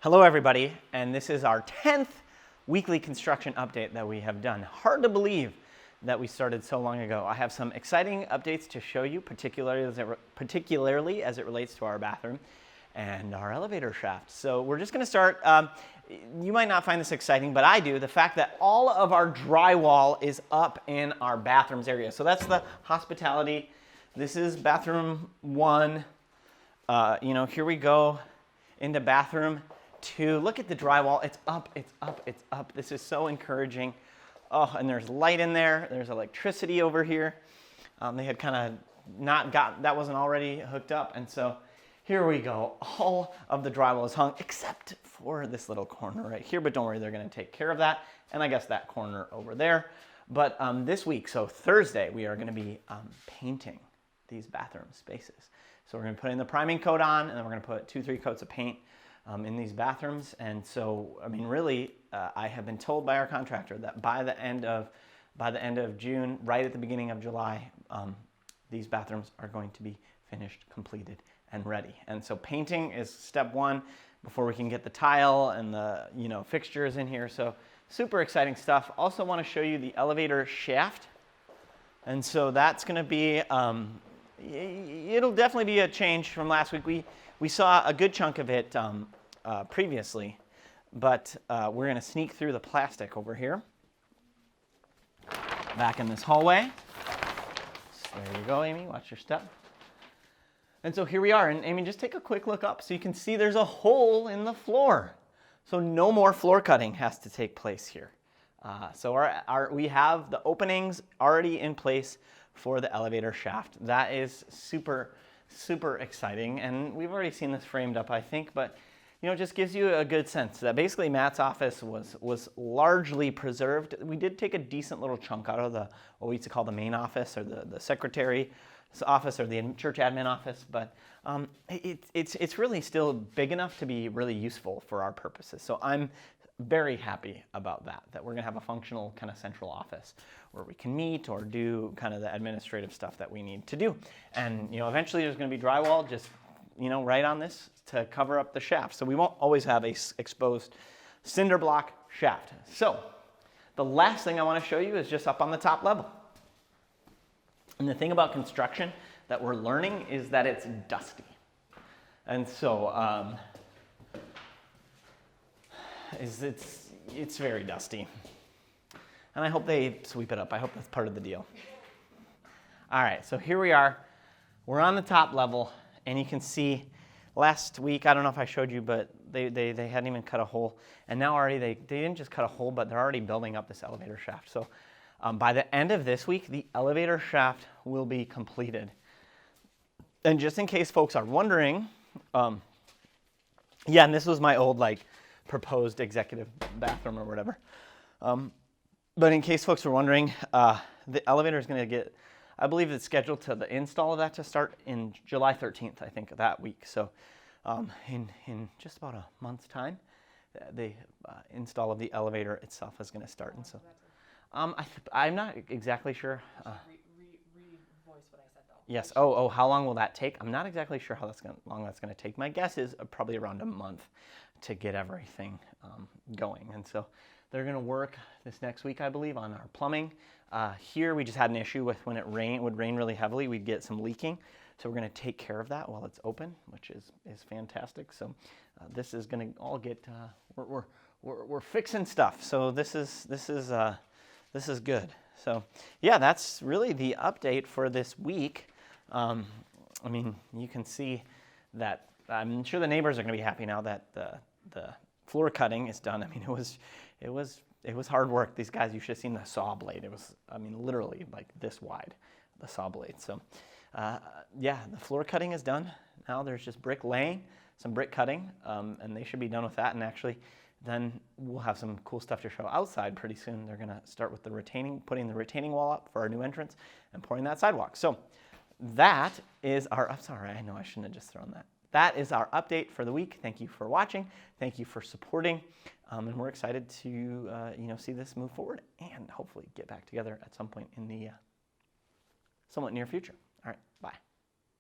Hello everybody, and this is our 10th weekly construction update that we have done. Hard to believe that we started so long ago. I have some exciting updates to show you, particularly as it relates to our bathroom and our elevator shaft. So we're just gonna start, you might not find this exciting, but I do, the fact that all of our drywall is up in our bathrooms area. So that's the hospitality. This is bathroom 1. Here we go into bathroom 2. Look at the drywall. It's up, it's up, it's up. This is so encouraging. Oh, and there's light in there. There's electricity over here. They had kind of not got, that wasn't already hooked up. And so here we go. All of the drywall is hung except for this little corner right here. But don't worry, they're going to take care of that. And I guess that corner over there. But this week, so Thursday, we are going to be painting these bathroom spaces. So we're going to put in the priming coat on, and then we're going to put 2-3 coats of paint in these bathrooms. And so, I mean, really, I have been told by our contractor that by the end of June, right at the beginning of July, these bathrooms are going to be finished, completed, and ready. And so painting is step 1 before we can get the tile and the fixtures in here. So super exciting stuff. Also want to show you the elevator shaft. And so that's going to be, it'll definitely be a change from last week. We saw a good chunk of it previously, but we're going to sneak through the plastic over here, back in this hallway. So there you go, Amy. Watch your step. And so here we are. And Amy, just take a quick look up so you can see there's a hole in the floor. So no more floor cutting has to take place here. So we have the openings already in place for the elevator shaft. That is super, super exciting. And we've already seen this framed up, I think, but it just gives you a good sense that basically Matt's office was largely preserved. We did take a decent little chunk out of what we used to call the main office, or the secretary's office, or the church admin office, but it's really still big enough to be really useful for our purposes. So I'm very happy about that we're gonna have a functional kind of central office where we can meet or do kind of the administrative stuff that we need to do. And eventually there's gonna be drywall just right on this to cover up the shaft. So we won't always have a exposed cinder block shaft. So the last thing I want to show you is just up on the top level. And the thing about construction that we're learning is that it's dusty. And so it's very dusty. And I hope they sweep it up. I hope that's part of the deal. All right, so here we are. We're on the top level, and you can see last week, I don't know if I showed you, but they hadn't even cut a hole. And now already they didn't just cut a hole, but they're already building up this elevator shaft. So by the end of this week, the elevator shaft will be completed. And just in case folks are wondering, and this was my old proposed executive bathroom or whatever. But in case folks were wondering, the elevator is going to get, I believe it's scheduled to the install of that to start in July 13th, I think, that week. So in just about a month's time, the install of the elevator itself is going to start. And so I'm not exactly sure. Re-voice what I said though. Yes. Oh, how long will that take? I'm not exactly sure how long that's going to take. My guess is probably around a month to get everything going. And so they're going to work this next week, I believe, on our plumbing. Here we just had an issue with when it would rain really heavily, we'd get some leaking. So we're going to take care of that while it's open, which is fantastic. So this is going to all get we're fixing stuff. So this is good. So yeah, that's really the update for this week. I mean, you can see that I'm sure the neighbors are going to be happy now that the floor cutting is done. I mean, it was hard work. These guys, you should have seen the saw blade. It was, I mean, literally like this wide, the saw blade. So yeah, the floor cutting is done. Now there's just brick laying, some brick cutting, and they should be done with that. And actually, then we'll have some cool stuff to show outside pretty soon. They're going to start with putting the retaining wall up for our new entrance and pouring that sidewalk. So that is I'm sorry, I know I shouldn't have just thrown that. That is our update for the week. Thank you for watching. Thank you for supporting. And we're excited to see this move forward and hopefully get back together at some point in the somewhat near future. All right, bye.